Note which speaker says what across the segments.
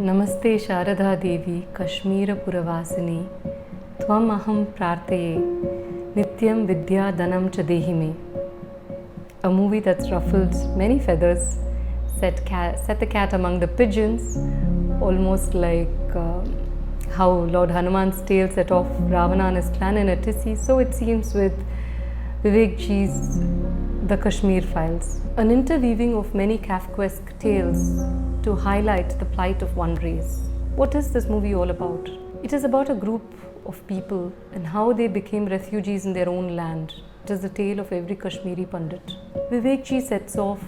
Speaker 1: Namaste Sharada Devi Kashmir Puravasini Tvam Aham Prarthaye Nityam Vidya Dhanam Cha Dehi Me. A movie that's ruffled many feathers, set the cat among the pigeons, almost like how Lord Hanuman's tail set off Ravana and his clan in a tizzy. So it seems with Vivek ji's The Kashmir Files, an interweaving of many Kafkaesque tales to highlight the plight of one race. What is this movie all about? It is about a group of people and how they became refugees in their own land. It is the tale of every Kashmiri Pandit. Vivek ji sets off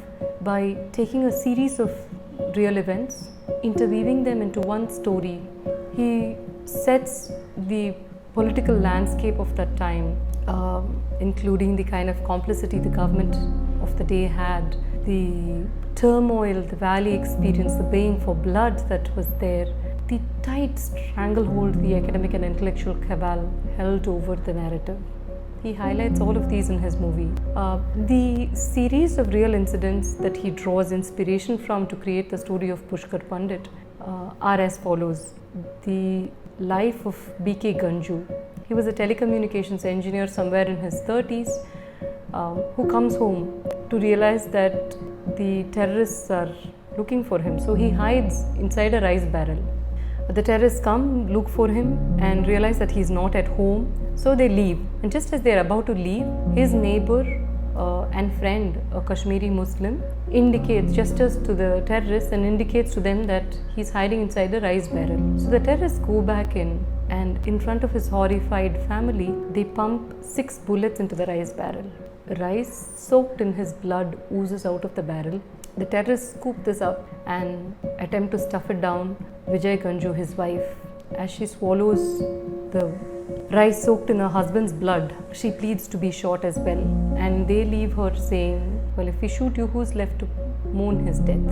Speaker 1: by taking a series of real events, interweaving them into one story. He sets the political landscape of that time, including the kind of complicity the government of the day had, the turmoil, the valley experience, the baying for blood that was there, the tight stranglehold the academic and intellectual cabal held over the narrative. He highlights all of these in his movie. The series of real incidents that he draws inspiration from to create the story of Pushkar Pandit are as follows. The life of B.K. Ganju. He was a telecommunications engineer somewhere in his 30s who comes home to realize that the terrorists are looking for him. So he hides inside a rice barrel. The terrorists come, look for him and realize that he's not at home. So they leave. And just as they're about to leave, his neighbor and friend, a Kashmiri Muslim, gestures to the terrorists and indicates to them that he's hiding inside a rice barrel. So the terrorists go back in, and in front of his horrified family, they pump 6 bullets into the rice barrel. Rice soaked in his blood oozes out of the barrel. The terrorists scoop this up and attempt to stuff it down Vijay Ganju, his wife. As she swallows the rice soaked in her husband's blood, she pleads to be shot as well. And they leave her saying, well, if we shoot you, who's left to mourn his death?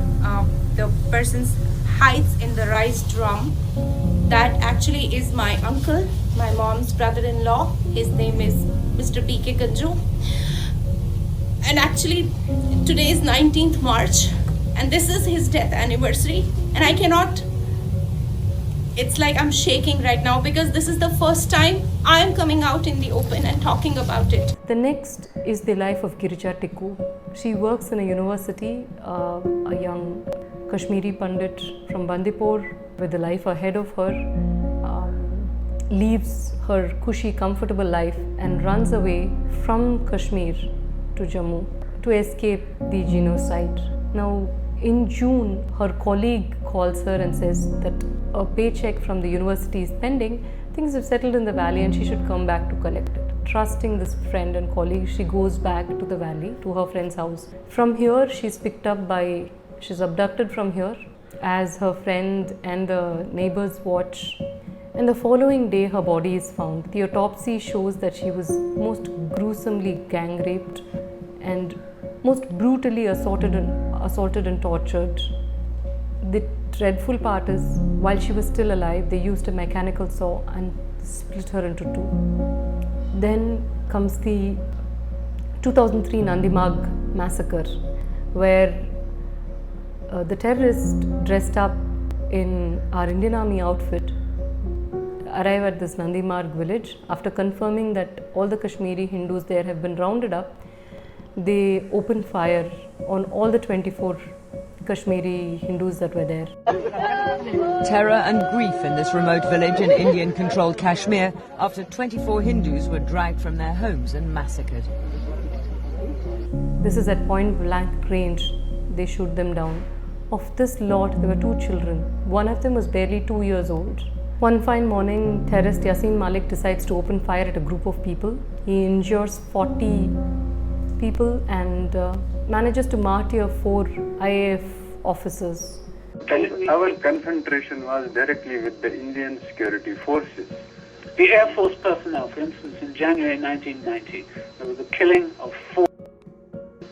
Speaker 2: The person hides in the rice drum. That actually is my uncle, my mom's brother-in-law. His name is Mr. B.K. Ganju. And actually, today is 19th March, and this is his death anniversary. And I cannot, it's like I'm shaking right now because this is the first time I am coming out in the open and talking about it.
Speaker 1: The next is the life of Girija Tikku. She works in a university, a young Kashmiri Pandit from Bandipur with the life ahead of her, leaves her cushy, comfortable life and runs away from Kashmir to Jammu to escape the genocide. Now, in June, her colleague calls her and says that a paycheck from the university is pending, things have settled in the valley and she should come back to collect it. Trusting this friend and colleague, she goes back to the valley, to her friend's house. From here, she's abducted from here as her friend and the neighbors watch. And the following day, her body is found. The autopsy shows that she was most gruesomely gang raped and most brutally assaulted and tortured. The dreadful part is, while she was still alive, they used a mechanical saw and split her into 2. Then comes the 2003 Nadimarg massacre, where the terrorists dressed up in our Indian Army outfit arrive at this Nadimarg village. After confirming that all the Kashmiri Hindus there have been rounded up, they open fire on all the 24 Kashmiri Hindus that were there.
Speaker 3: Terror and grief in this remote village in Indian-controlled Kashmir after 24 Hindus were dragged from their homes and massacred.
Speaker 1: This is at point blank range. They shoot them down. Of this lot, there were 2 children. One of them was barely 2 years old. One fine morning, terrorist Yasin Malik decides to open fire at a group of people. He injures 40 people and manages to martyr 4 IAF officers.
Speaker 4: Our confrontation was directly with the Indian security forces.
Speaker 5: The Air Force personnel, for instance, in January 1990, there was a killing of 4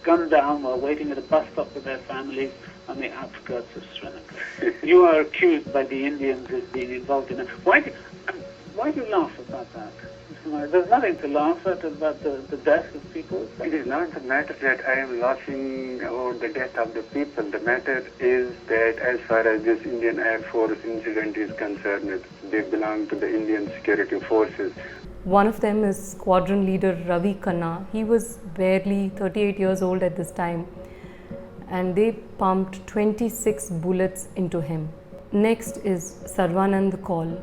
Speaker 5: gunned down while waiting at a bus stop with their families on the outskirts of Srinagar. You are accused by the Indians of being involved in it. Why do you laugh about that? There's nothing to laugh at about the death of people.
Speaker 4: It is not the matter that I am laughing about the death of the people. The matter is that as far as this Indian Air Force incident is concerned, they belong to the Indian security forces.
Speaker 1: One of them is squadron leader Ravi Khanna. He was barely 38 years old at this time, and they pumped 26 bullets into him. Next is Sarvanand Kaul,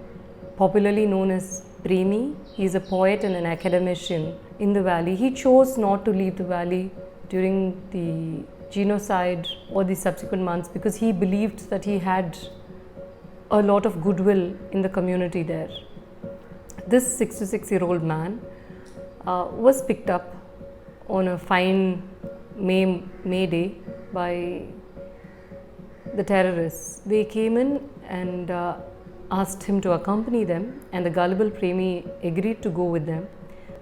Speaker 1: popularly known as Premi. He is a poet and an academician in the valley. He chose not to leave the valley during the genocide or the subsequent months because he believed that he had a lot of goodwill in the community there. This 66-year-old man was picked up on a fine May day by the terrorists. They came in and asked him to accompany them, and the gullible Premi agreed to go with them.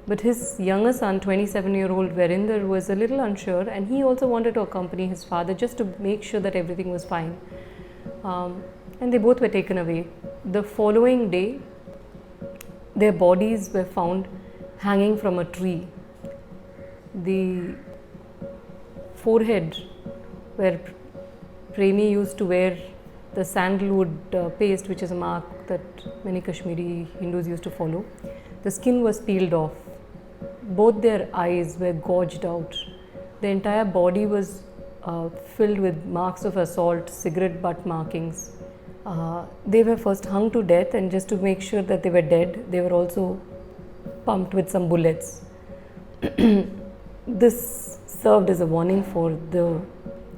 Speaker 1: But his younger son, 27-year-old Verinder, was a little unsure, and he also wanted to accompany his father just to make sure that everything was fine. And they both were taken away. The following day, their bodies were found hanging from a tree. The forehead where Premi used to wear the sandalwood paste, which is a mark that many Kashmiri Hindus used to follow, the skin was peeled off. Both their eyes were gouged out. The entire body was filled with marks of assault, cigarette butt markings. They were first hung to death, and just to make sure that they were dead, they were also pumped with some bullets. This served as a warning for the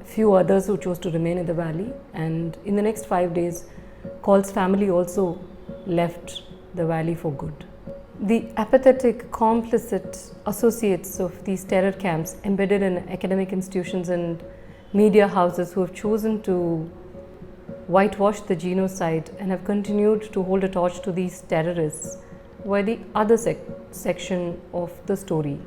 Speaker 1: few others who chose to remain in the valley, and in the next 5 days, Kaul's family also left the valley for good. The apathetic, complicit associates of these terror camps embedded in academic institutions and media houses who have chosen to whitewash the genocide and have continued to hold a torch to these terrorists were the other section of the story.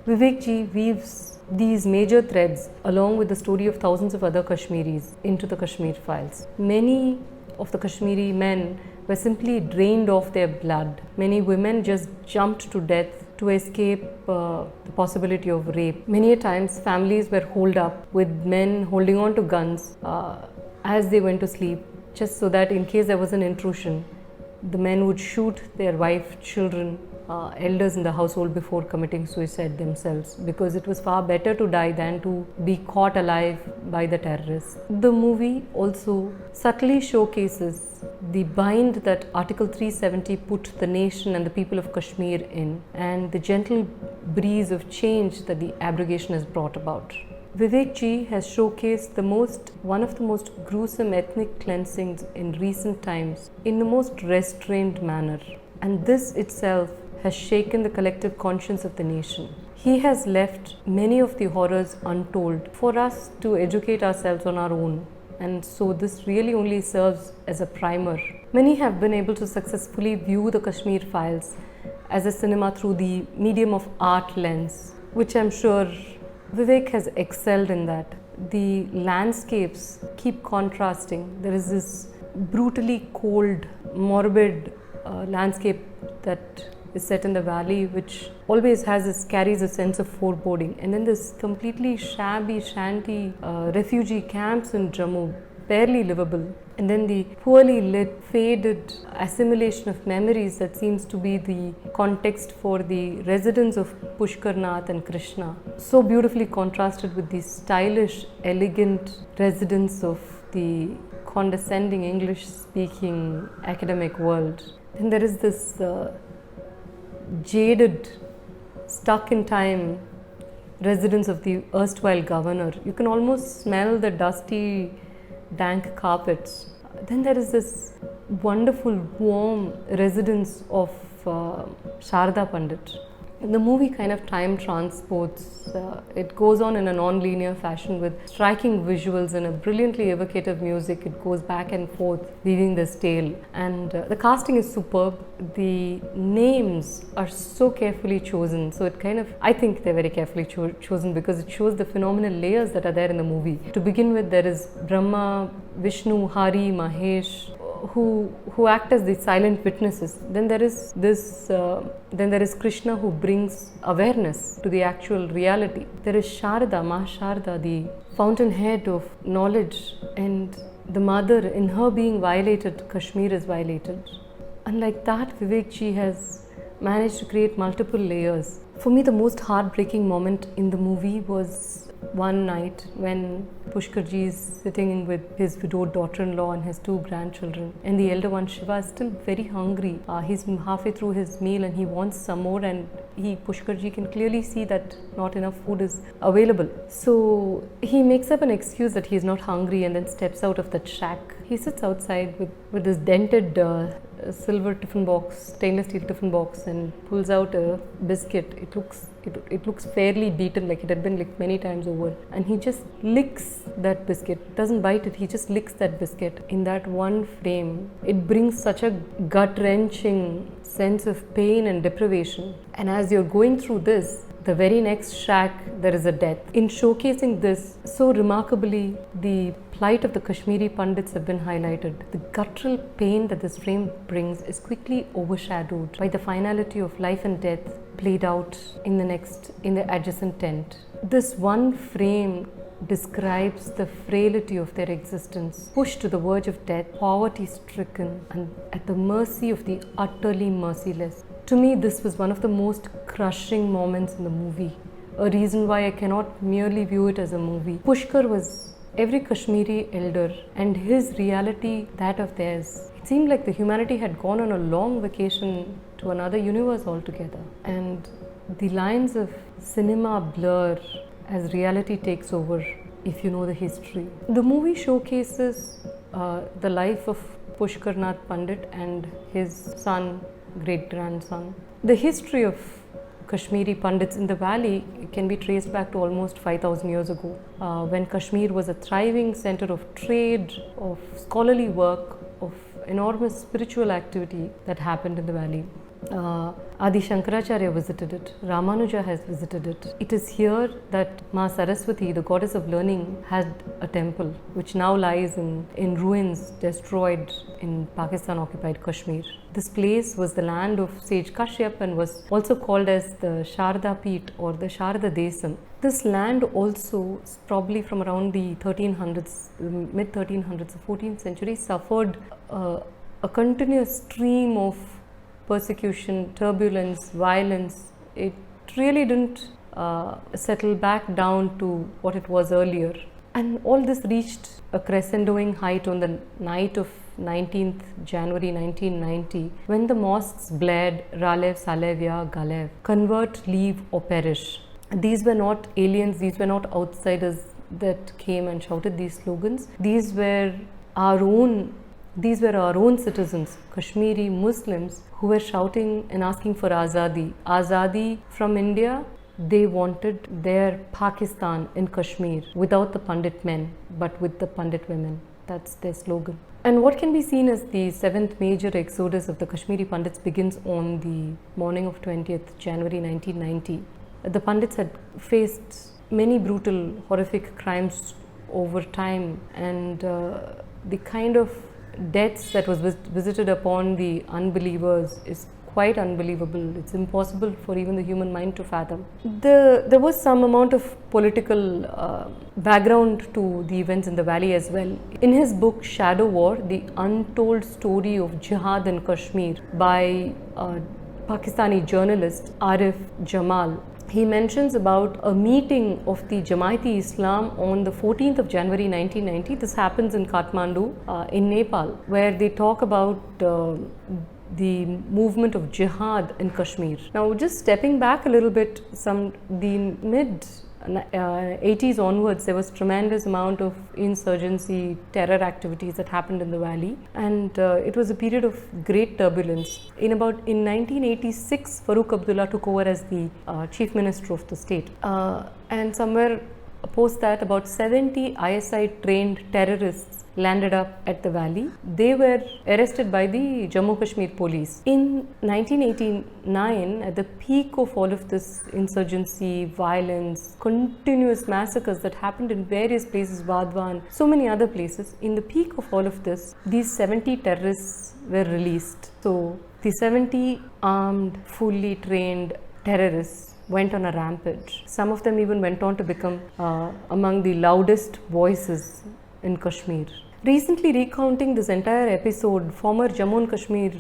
Speaker 1: Vivek ji weaves these major threads along with the story of thousands of other Kashmiris into the Kashmir files. Many of the Kashmiri men were simply drained of their blood. Many women just jumped to death to escape the possibility of rape. Many a times families were holed up with men holding on to guns as they went to sleep, just so that in case there was an intrusion, the men would shoot their wife, children, elders in the household before committing suicide themselves, because it was far better to die than to be caught alive by the terrorists. The movie also subtly showcases the bind that Article 370 put the nation and the people of Kashmir in, and the gentle breeze of change that the abrogation has brought about. Vivek ji has showcased one of the most gruesome ethnic cleansings in recent times in the most restrained manner, and this itself has shaken the collective conscience of the nation. He has left many of the horrors untold for us to educate ourselves on our own, and so this really only serves as a primer. Many have been able to successfully view the Kashmir files as a cinema through the medium of art lens, which I'm sure Vivek has excelled in that. The landscapes keep contrasting. There is this brutally cold, morbid landscape that is set in the valley, which always carries a sense of foreboding. And then this completely shabby, shanty refugee camps in Jammu, barely livable. And then the poorly lit, faded assimilation of memories that seems to be the context for the residents of Pushkarnath and Krishna. So beautifully contrasted with the stylish, elegant residents of the condescending English-speaking academic world. Then there is this jaded, stuck-in-time residents of the erstwhile governor. You can almost smell the dusty, dank carpets. Then there is this wonderful, warm residence of Sharda Pandit. The movie kind of time transports. It goes on in a non-linear fashion with striking visuals and a brilliantly evocative music. It goes back and forth, weaving this tale. And the casting is superb. The names are so carefully chosen. So it kind of, I think they're very carefully chosen because it shows the phenomenal layers that are there in the movie. To begin with, there is Brahma, Vishnu, Hari, Mahesh. who act as the silent witnesses. Then there is Krishna, who brings awareness to the actual reality. There is Sharda, Ma Sharda, the fountainhead of knowledge, and the mother, in her being violated, Kashmir is violated. And like that, Vivek ji has managed to create multiple layers. For me, the most heartbreaking moment in the movie was one night when Pushkar ji is sitting with his widowed daughter-in-law and his 2 grandchildren, and the elder one, Shiva, is still very hungry. He's halfway through his meal and he wants some more, and Pushkar ji can clearly see that not enough food is available. So he makes up an excuse that he's not hungry and then steps out of that shack. He sits outside with this dented silver tiffin box, stainless steel tiffin box, and pulls out a biscuit. It looks fairly beaten, like it had been licked many times over, and he just licks that biscuit. Doesn't bite it, he just licks that biscuit. In that one frame, it brings such a gut-wrenching sense of pain and deprivation. And as you're going through this, the very next shack, there is a death. In showcasing this so remarkably, the plight of the Kashmiri Pandits have been highlighted. The guttural pain that this frame brings is quickly overshadowed by the finality of life and death played out in the adjacent tent. This one frame describes the frailty of their existence, pushed to the verge of death, poverty-stricken, and at the mercy of the utterly merciless. To me, this was one of the most crushing moments in the movie, a reason why I cannot merely view it as a movie. Pushkar was every Kashmiri elder, and his reality that of theirs. It seemed like the humanity had gone on a long vacation to another universe altogether, and the lines of cinema blur as reality takes over, if you know the history. The movie showcases the life of Pushkar Pandit and his son, great-grandson. The history of Kashmiri Pandits in the valley can be traced back to almost 5,000 years ago, when Kashmir was a thriving center of trade, of scholarly work, of enormous spiritual activity that happened in the valley. Adi Shankaracharya visited it, Ramanuja has visited it. It is here that Ma Saraswati, the goddess of learning, had a temple which now lies in ruins, destroyed in Pakistan-occupied Kashmir. This place was the land of sage Kashyap and was also called as the Sharda Peeth or the Sharda Desam. This land also, probably from around the 1300s, mid-1300s, the 14th century, suffered a continuous stream of persecution, turbulence, violence. It really didn't settle back down to what it was earlier. And all this reached a crescendoing height on the night of 19th January 1990, when the mosques blared Ralev, Salevia, Galev, convert, leave or perish. These were not aliens, these were not outsiders that came and shouted these slogans. These were our own citizens, Kashmiri Muslims, who were shouting and asking for Azadi. Azadi from India. They wanted their Pakistan in Kashmir without the Pandit men, but with the Pandit women. That's their slogan. And what can be seen as the 7th major exodus of the Kashmiri Pandits begins on the morning of 20th January 1990. The Pandits had faced many brutal, horrific crimes over time, and the kind of deaths that was visited upon the unbelievers is quite unbelievable. It's impossible for even the human mind to fathom. There was some amount of political background to the events in the valley as well. In his book Shadow War, the untold story of jihad in Kashmir by Pakistani journalist Arif Jamal, he mentions about a meeting of the Jamaati Islam on the 14th of January 1990. This happens in Kathmandu, in Nepal, where they talk about the movement of jihad in Kashmir. Now, just stepping back a little bit, the mid 80s onwards, there was tremendous amount of insurgency, terror activities that happened in the valley, and it was a period of great turbulence. In 1986, Farooq Abdullah took over as the chief minister of the state, and somewhere Post that, about 70 ISI trained terrorists landed up at the valley. They were arrested by the Jammu Kashmir police. In 1989, at the peak of all of this insurgency, violence, continuous massacres that happened in various places, Wadwan, so many other places, in the peak of all of this, these 70 terrorists were released. So the 70 armed, fully trained terrorists went on a rampage. Some of them even went on to become among the loudest voices in Kashmir. Recently recounting this entire episode, former Jammu and Kashmir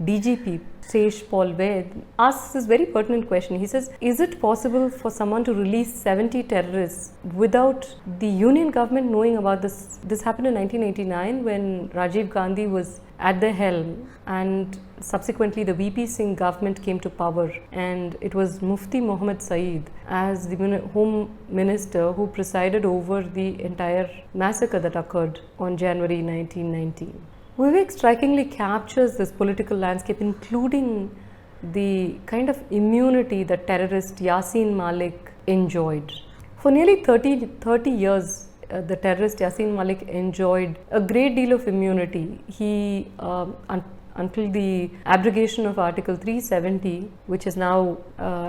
Speaker 1: DGP Sesh Paul Ved asks this very pertinent question. He says, is it possible for someone to release 70 terrorists without the Union government knowing about this? This happened in 1989 when Rajiv Gandhi was at the helm, and subsequently the VP Singh government came to power, and it was Mufti Muhammad Saeed as the Home Minister who presided over the entire massacre that occurred on January 1990. Vivek strikingly captures this political landscape, including the kind of immunity that terrorist Yasin Malik enjoyed. For nearly 30 years, the terrorist Yasin Malik enjoyed a great deal of immunity. He, until the abrogation of Article 370, which has now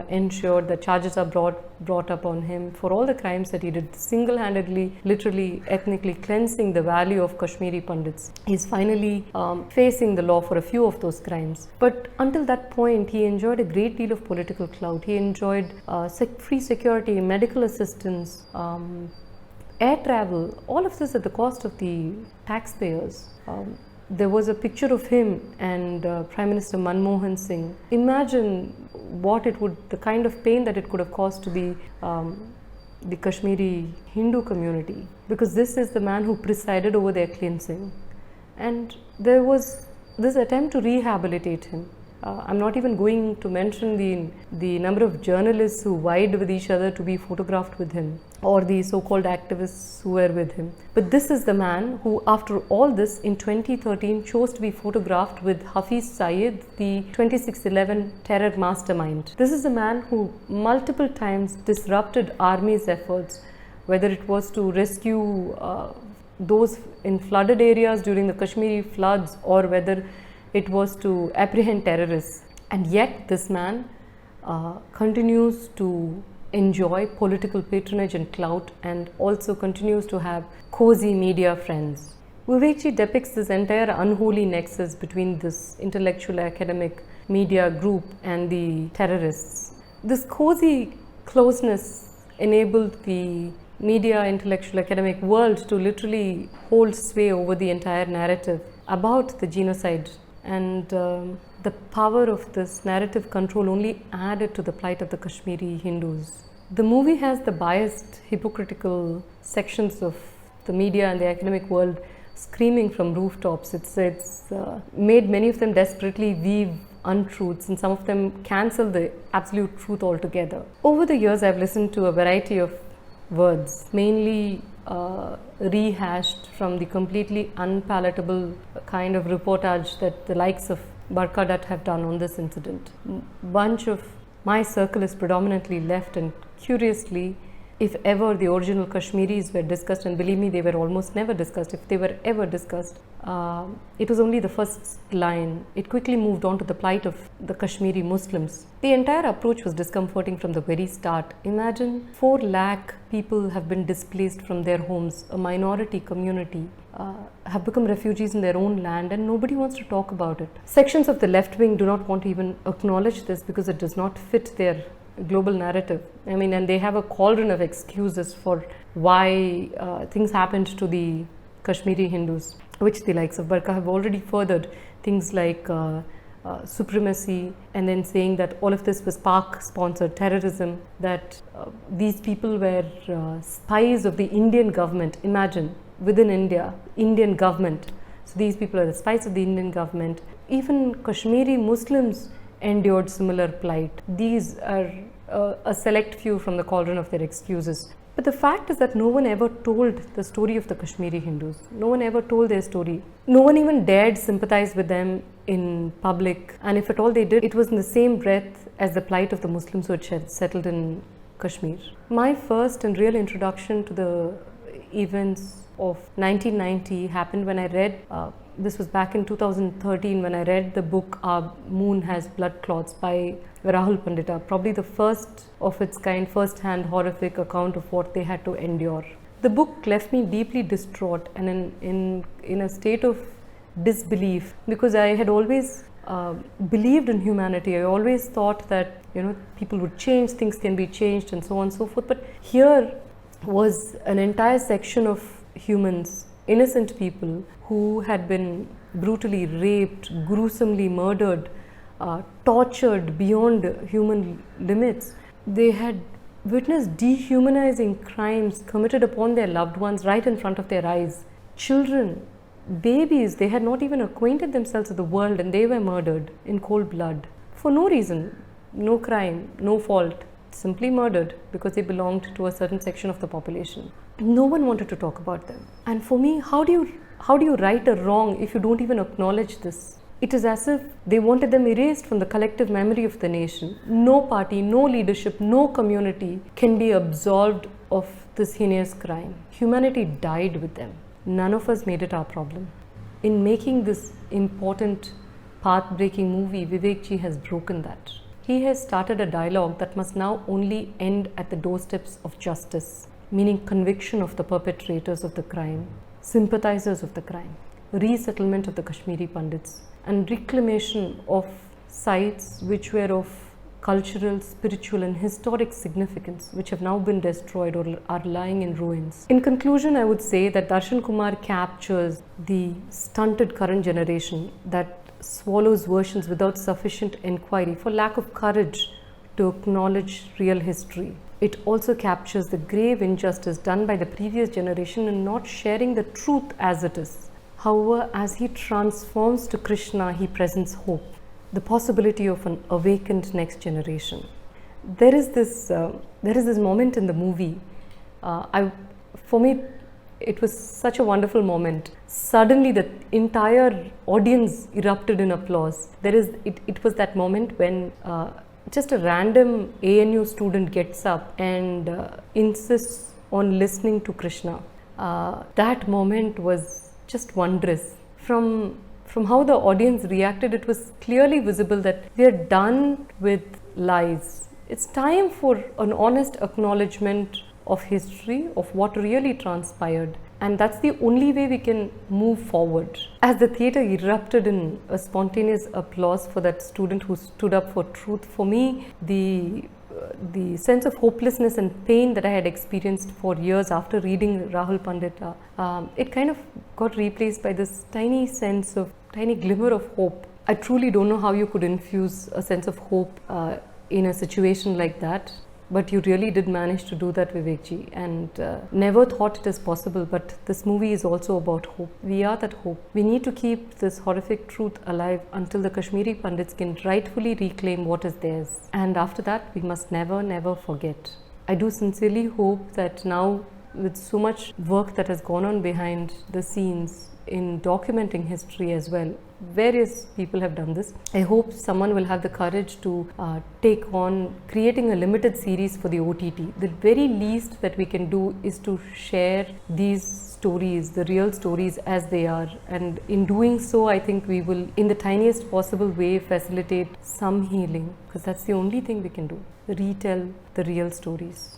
Speaker 1: ensured that charges are brought up on him for all the crimes that he did, single-handedly, literally, ethnically cleansing the value of Kashmiri Pandits. He's finally facing the law for a few of those crimes. But until that point, he enjoyed a great deal of political clout. He enjoyed free security, medical assistance, air travel, all of this at the cost of the taxpayers. There was a picture of him and Prime Minister Manmohan Singh. Imagine what it would, the kind of pain that it could have caused to the Kashmiri Hindu community, because this is the man who presided over their cleansing. And there was this attempt to rehabilitate him. I'm not even going to mention the number of journalists who vied with each other to be photographed with him, or the so-called activists who were with him. But this is the man who, after all this, in 2013 chose to be photographed with Hafiz Saeed, the 2611 terror mastermind. This is a man who multiple times disrupted army's efforts, whether it was to rescue those in flooded areas during the Kashmiri floods, or whether it was to apprehend terrorists. And yet this man continues to enjoy political patronage and clout, and also continues to have cozy media friends. Vivekji depicts this entire unholy nexus between this intellectual academic media group and the terrorists. This cozy closeness enabled the media, intellectual academic world to literally hold sway over the entire narrative about the genocide. And the power of this narrative control only added to the plight of the Kashmiri Hindus. The movie has the biased, hypocritical sections of the media and the academic world screaming from rooftops. It's made many of them desperately weave untruths, and some of them cancel the absolute truth altogether. Over the years, I've listened to a variety of words, mainly rehashed from the completely unpalatable kind of reportage that the likes of Barkha Dutt have done on this incident. Bunch of my circle is predominantly left, and curiously, if ever the original Kashmiris were discussed, and believe me, they were almost never discussed, if they were ever discussed, it was only the first line. It quickly moved on to the plight of the Kashmiri Muslims. The entire approach was discomforting from the very start. Imagine 4 lakh people have been displaced from their homes, a minority community have become refugees in their own land, and nobody wants to talk about it. Sections of the left wing do not want to even acknowledge this because it does not fit their global narrative. I mean, and they have a cauldron of excuses for why things happened to the Kashmiri Hindus, which the likes of Barkha have already furthered. Things like supremacy, and then saying that all of this was Pak-sponsored terrorism, that these people were spies of the Indian government. Imagine, within India, Indian government. So these people are the spies of the Indian government. Even Kashmiri Muslims endured similar plight. These are a select few from the cauldron of their excuses. But the fact is that no one ever told the story of the Kashmiri Hindus. No one ever told their story. No one even dared sympathize with them in public. And if at all they did, it was in the same breath as the plight of the Muslims who had settled in Kashmir. My first and real introduction to the events of 1990 happened when I read, this was back in 2013, when I read the book Our Moon Has Blood Clots by Rahul Pandita, probably the first of its kind, first-hand horrific account of what they had to endure. The book left me deeply distraught and in a state of disbelief, because I had always believed in humanity. I always thought that, people would change, things can be changed, and so on and so forth. But here was an entire section of humans, innocent people, who had been brutally raped, gruesomely murdered, tortured beyond human limits. They had witnessed dehumanizing crimes committed upon their loved ones right in front of their eyes. Children, babies, they had not even acquainted themselves with the world, and they were murdered in cold blood for no reason, no crime, no fault, simply murdered because they belonged to a certain section of the population. No one wanted to talk about them. And for me, how do you right a wrong if you don't even acknowledge this? It is as if they wanted them erased from the collective memory of the nation. No party, no leadership, no community can be absolved of this heinous crime. Humanity died with them. None of us made it our problem. In making this important, path-breaking movie, Vivek ji has broken that. He has started a dialogue that must now only end at the doorsteps of justice, meaning conviction of the perpetrators of the crime, sympathizers of the crime, resettlement of the Kashmiri Pandits, and reclamation of sites which were of cultural, spiritual and historic significance, which have now been destroyed or are lying in ruins. In conclusion, I would say that Darshan Kumar captures the stunted current generation that swallows versions without sufficient inquiry for lack of courage to acknowledge real history. It also captures the grave injustice done by the previous generation in not sharing the truth as it is. However, as he transforms to Krishna, he presents hope, the possibility of an awakened next generation. There is this moment in the movie. For me, it was such a wonderful moment. Suddenly, the entire audience erupted in applause. It was that moment when just a random ANU student gets up and insists on listening to Krishna. That moment was just wondrous. From how the audience reacted, it was clearly visible that we are done with lies. It's time for an honest acknowledgement of history, of what really transpired, and that's the only way we can move forward. As the theatre erupted in a spontaneous applause for that student who stood up for truth, for me, the sense of hopelessness and pain that I had experienced for years after reading Rahul Pandit, it kind of got replaced by this tiny glimmer of hope. I truly don't know how you could infuse a sense of hope in a situation like that. But you really did manage to do that, Vivek ji, and never thought it is possible. But this movie is also about hope. We are that hope. We need to keep this horrific truth alive until the Kashmiri Pandits can rightfully reclaim what is theirs. And after that, we must never, never forget. I do sincerely hope that now, with so much work that has gone on behind the scenes in documenting history as well, various people have done this. I hope someone will have the courage to take on creating a limited series for the OTT. The very least that we can do is to share these stories, the real stories as they are, and in doing so, I think we will, in the tiniest possible way, facilitate some healing, because that's the only thing we can do, retell the real stories.